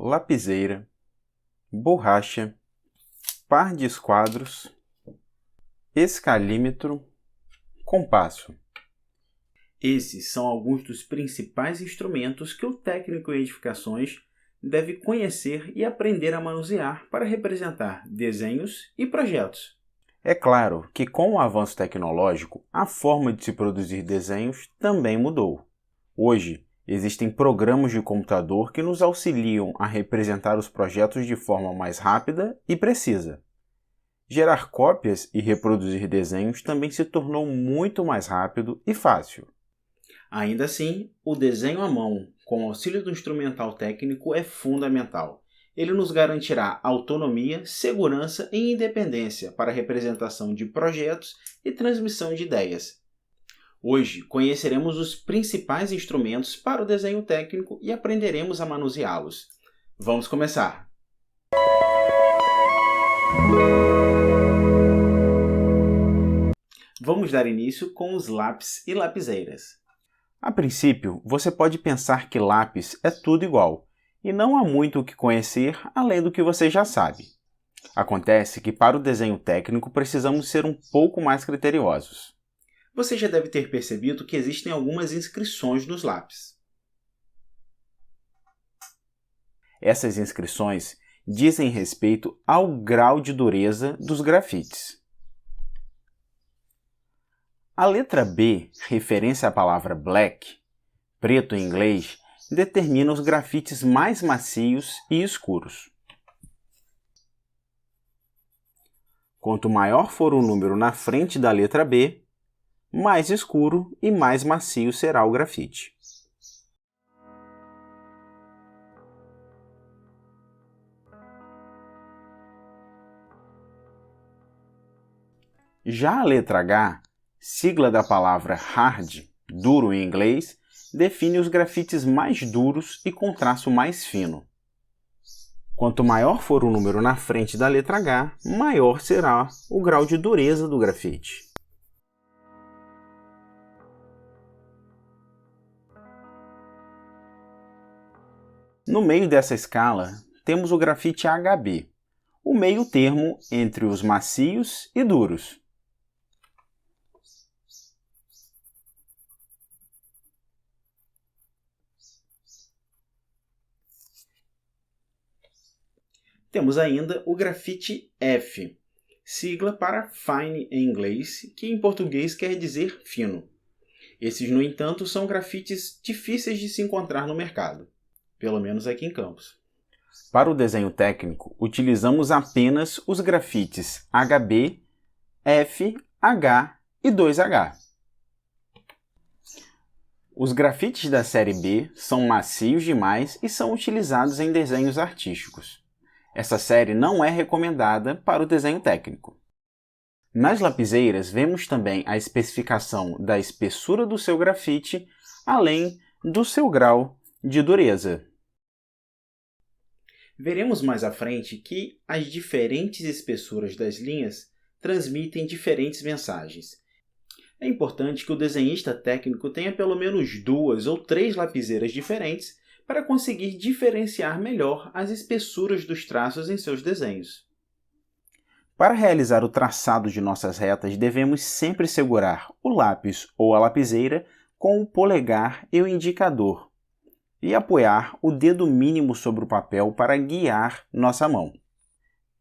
lapiseira, borracha, par de esquadros, escalímetro, compasso. Esses são alguns dos principais instrumentos que o técnico em edificações deve conhecer e aprender a manusear para representar desenhos e projetos. É claro que, com o avanço tecnológico, a forma de se produzir desenhos também mudou. Hoje, existem programas de computador que nos auxiliam a representar os projetos de forma mais rápida e precisa. Gerar cópias e reproduzir desenhos também se tornou muito mais rápido e fácil. Ainda assim, o desenho à mão, com o auxílio do instrumental técnico, é fundamental. Ele nos garantirá autonomia, segurança e independência para a representação de projetos e transmissão de ideias. Hoje, conheceremos os principais instrumentos para o desenho técnico e aprenderemos a manuseá-los. Vamos começar! Vamos dar início com os lápis e lapiseiras. A princípio, você pode pensar que lápis é tudo igual, e não há muito o que conhecer além do que você já sabe. Acontece que para o desenho técnico precisamos ser um pouco mais criteriosos. Você já deve ter percebido que existem algumas inscrições nos lápis. Essas inscrições dizem respeito ao grau de dureza dos grafites. A letra B, referência à palavra black, preto em inglês, determina os grafites mais macios e escuros. Quanto maior for o número na frente da letra B, mais escuro e mais macio será o grafite. Já a letra H, sigla da palavra hard, duro em inglês, define os grafites mais duros e com traço mais fino. Quanto maior for o número na frente da letra H, maior será o grau de dureza do grafite. No meio dessa escala, temos o grafite HB, o meio termo entre os macios e duros. Temos ainda o grafite F, sigla para fine em inglês, que em português quer dizer fino. Esses, no entanto, são grafites difíceis de se encontrar no mercado, pelo menos aqui em Campos. Para o desenho técnico, utilizamos apenas os grafites HB, F, H e 2H. Os grafites da série B são macios demais e são utilizados em desenhos artísticos. Essa série não é recomendada para o desenho técnico. Nas lapiseiras, vemos também a especificação da espessura do seu grafite, além do seu grau de dureza. Veremos mais à frente que as diferentes espessuras das linhas transmitem diferentes mensagens. É importante que o desenhista técnico tenha pelo menos 2 ou 3 lapiseiras diferentes para conseguir diferenciar melhor as espessuras dos traços em seus desenhos. Para realizar o traçado de nossas retas, devemos sempre segurar o lápis ou a lapiseira com o polegar e o indicador e apoiar o dedo mínimo sobre o papel para guiar nossa mão.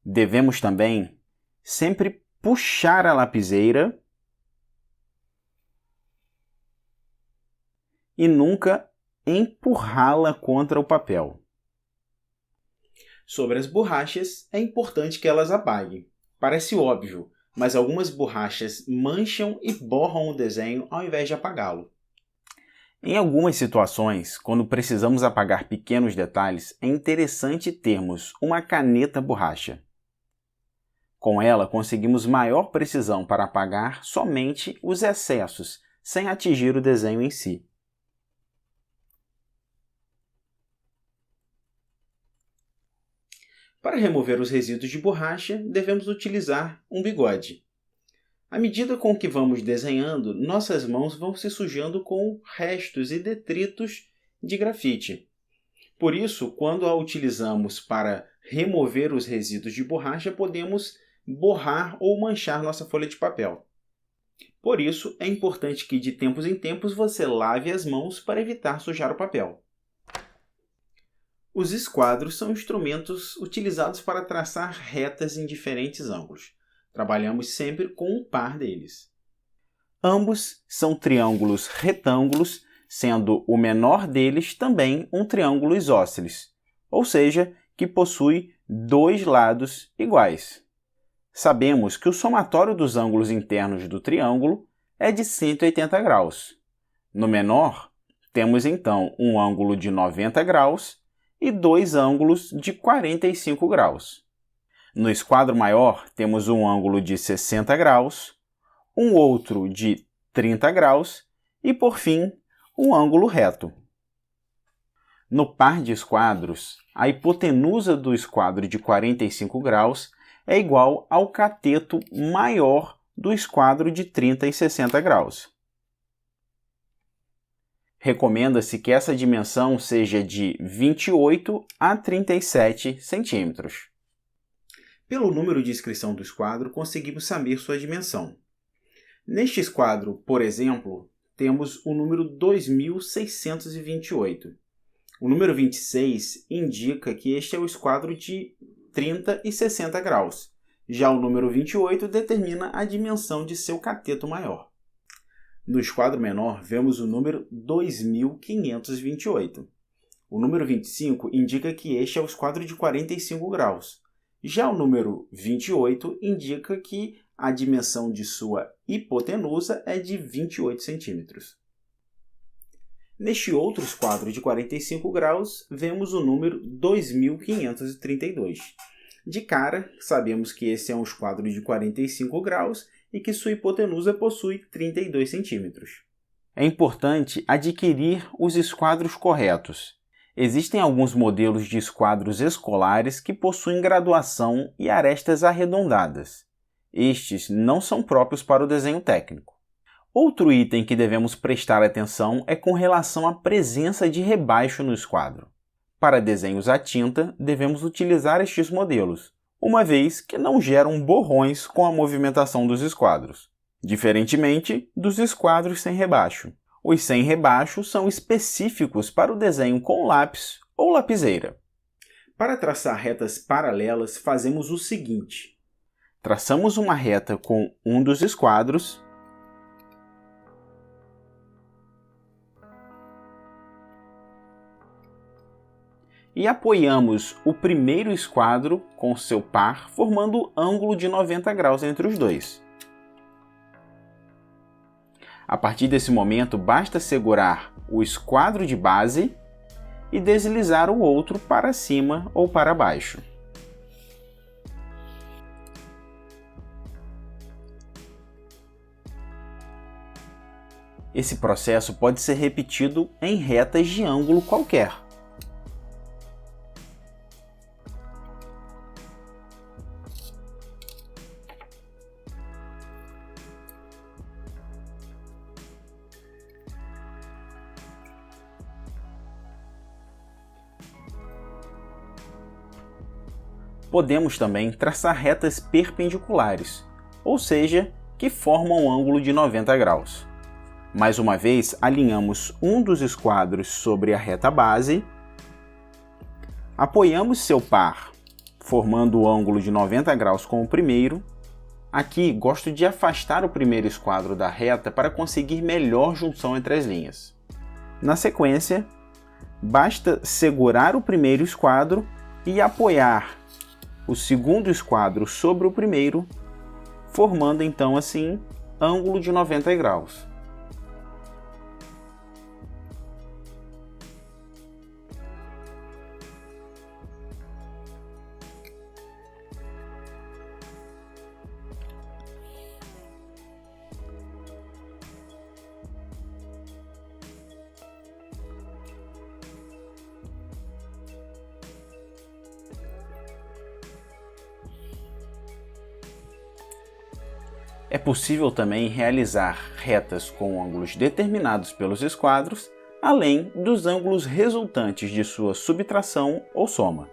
Devemos também sempre puxar a lapiseira e nunca empurrá-la contra o papel. Sobre as borrachas, é importante que elas apaguem. Parece óbvio, mas algumas borrachas mancham e borram o desenho ao invés de apagá-lo. Em algumas situações, quando precisamos apagar pequenos detalhes, é interessante termos uma caneta borracha. Com ela, conseguimos maior precisão para apagar somente os excessos, sem atingir o desenho em si. Para remover os resíduos de borracha, devemos utilizar um bigode. À medida com que vamos desenhando, nossas mãos vão se sujando com restos e detritos de grafite. Por isso, quando a utilizamos para remover os resíduos de borracha, podemos borrar ou manchar nossa folha de papel. Por isso, é importante que de tempos em tempos você lave as mãos para evitar sujar o papel. Os esquadros são instrumentos utilizados para traçar retas em diferentes ângulos. Trabalhamos sempre com um par deles. Ambos são triângulos retângulos, sendo o menor deles também um triângulo isósceles, ou seja, que possui dois lados iguais. Sabemos que o somatório dos ângulos internos do triângulo é de 180 graus. No menor, temos então um ângulo de 90 graus e dois ângulos de 45 graus. No esquadro maior, temos um ângulo de 60 graus, um outro de 30 graus e, por fim, um ângulo reto. No par de esquadros, a hipotenusa do esquadro de 45 graus é igual ao cateto maior do esquadro de 30 e 60 graus. Recomenda-se que essa dimensão seja de 28 a 37 centímetros. Pelo número de inscrição do esquadro, conseguimos saber sua dimensão. Neste esquadro, por exemplo, temos o número 2628. O número 26 indica que este é o esquadro de 30 e 60 graus. Já o número 28 determina a dimensão de seu cateto maior. No esquadro menor, vemos o número 2528. O número 25 indica que este é o esquadro de 45 graus. Já o número 28 indica que a dimensão de sua hipotenusa é de 28 centímetros. Neste outro esquadro de 45 graus, vemos o número 2532. De cara, sabemos que esse é um esquadro de 45 graus e que sua hipotenusa possui 32 centímetros. É importante adquirir os esquadros corretos. Existem alguns modelos de esquadros escolares que possuem graduação e arestas arredondadas. Estes não são próprios para o desenho técnico. Outro item que devemos prestar atenção é com relação à presença de rebaixo no esquadro. Para desenhos à tinta, devemos utilizar estes modelos, uma vez que não geram borrões com a movimentação dos esquadros, diferentemente dos esquadros sem rebaixo. Os sem rebaixo são específicos para o desenho com lápis ou lapiseira. Para traçar retas paralelas, fazemos o seguinte. Traçamos uma reta com um dos esquadros e apoiamos o primeiro esquadro com seu par, formando ângulo de 90 graus entre os dois. A partir desse momento, basta segurar o esquadro de base e deslizar o outro para cima ou para baixo. Esse processo pode ser repetido em retas de ângulo qualquer. Podemos também traçar retas perpendiculares, ou seja, que formam um ângulo de 90 graus. Mais uma vez, alinhamos um dos esquadros sobre a reta base, apoiamos seu par, formando o ângulo de 90 graus com o primeiro. Aqui, gosto de afastar o primeiro esquadro da reta para conseguir melhor junção entre as linhas. Na sequência, basta segurar o primeiro esquadro e apoiar o segundo esquadro sobre o primeiro, formando então assim ângulo de 90 graus. É possível também realizar retas com ângulos determinados pelos esquadros além dos ângulos resultantes de sua subtração ou soma.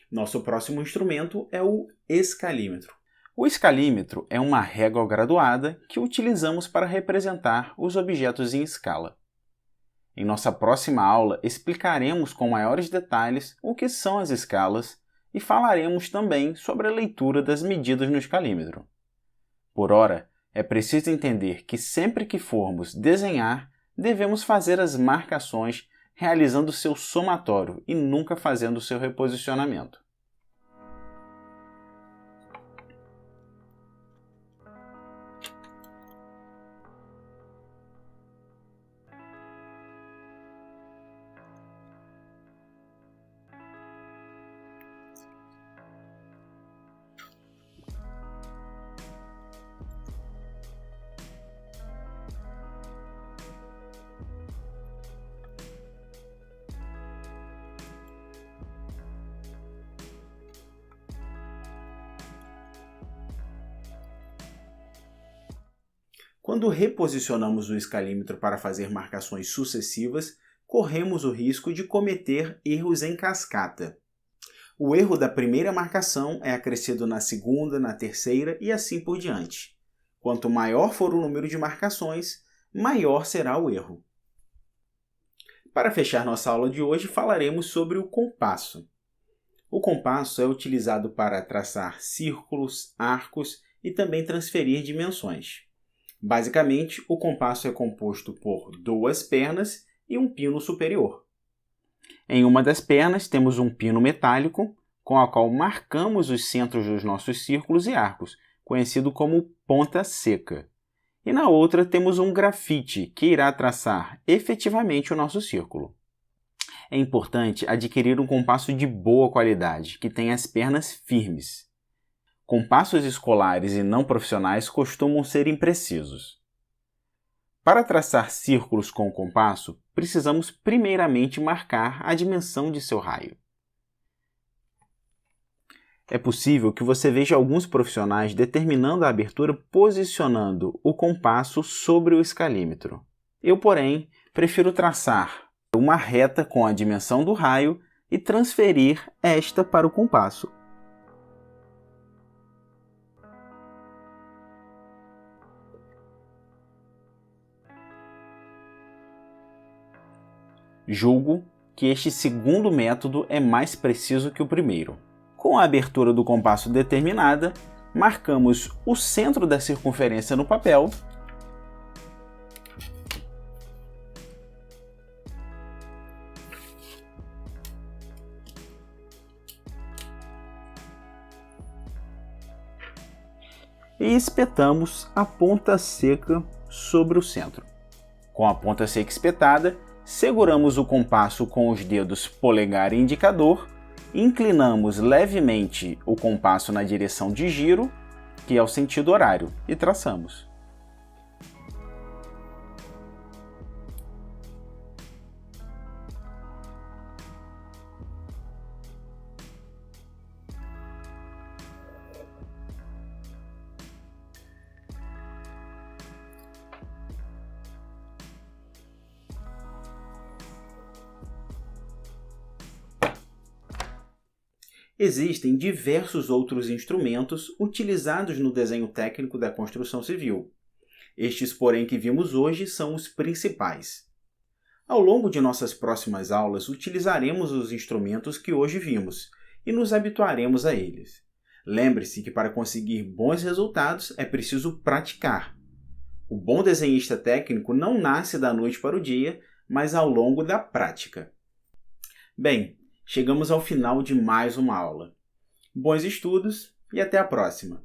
Nosso próximo instrumento é o escalímetro. O escalímetro é uma régua graduada que utilizamos para representar os objetos em escala. Em nossa próxima aula, explicaremos com maiores detalhes o que são as escalas e falaremos também sobre a leitura das medidas no escalímetro. Por ora, é preciso entender que sempre que formos desenhar, devemos fazer as marcações realizando seu somatório e nunca fazendo seu reposicionamento. Quando reposicionamos o escalímetro para fazer marcações sucessivas, corremos o risco de cometer erros em cascata. O erro da primeira marcação é acrescido na segunda, na terceira e assim por diante. Quanto maior for o número de marcações, maior será o erro. Para fechar nossa aula de hoje, falaremos sobre o compasso. O compasso é utilizado para traçar círculos, arcos e também transferir dimensões. Basicamente, o compasso é composto por duas pernas e um pino superior. Em uma das pernas temos um pino metálico, com a qual marcamos os centros dos nossos círculos e arcos, conhecido como ponta seca. E na outra temos um grafite, que irá traçar efetivamente o nosso círculo. É importante adquirir um compasso de boa qualidade, que tenha as pernas firmes. Compassos escolares e não profissionais costumam ser imprecisos. Para traçar círculos com o compasso, precisamos primeiramente marcar a dimensão de seu raio. É possível que você veja alguns profissionais determinando a abertura posicionando o compasso sobre o escalímetro. Eu, porém, prefiro traçar uma reta com a dimensão do raio e transferir esta para o compasso. Julgo que este segundo método é mais preciso que o primeiro. Com a abertura do compasso determinada, marcamos o centro da circunferência no papel e espetamos a ponta seca sobre o centro. Com a ponta seca espetada, seguramos o compasso com os dedos polegar e indicador, inclinamos levemente o compasso na direção de giro, que é o sentido horário, e traçamos. Existem diversos outros instrumentos utilizados no desenho técnico da construção civil. Estes, porém, que vimos hoje são os principais. Ao longo de nossas próximas aulas, utilizaremos os instrumentos que hoje vimos e nos habituaremos a eles. Lembre-se que para conseguir bons resultados é preciso praticar. O bom desenhista técnico não nasce da noite para o dia, mas ao longo da prática. Bem, chegamos ao final de mais uma aula. Bons estudos e até a próxima!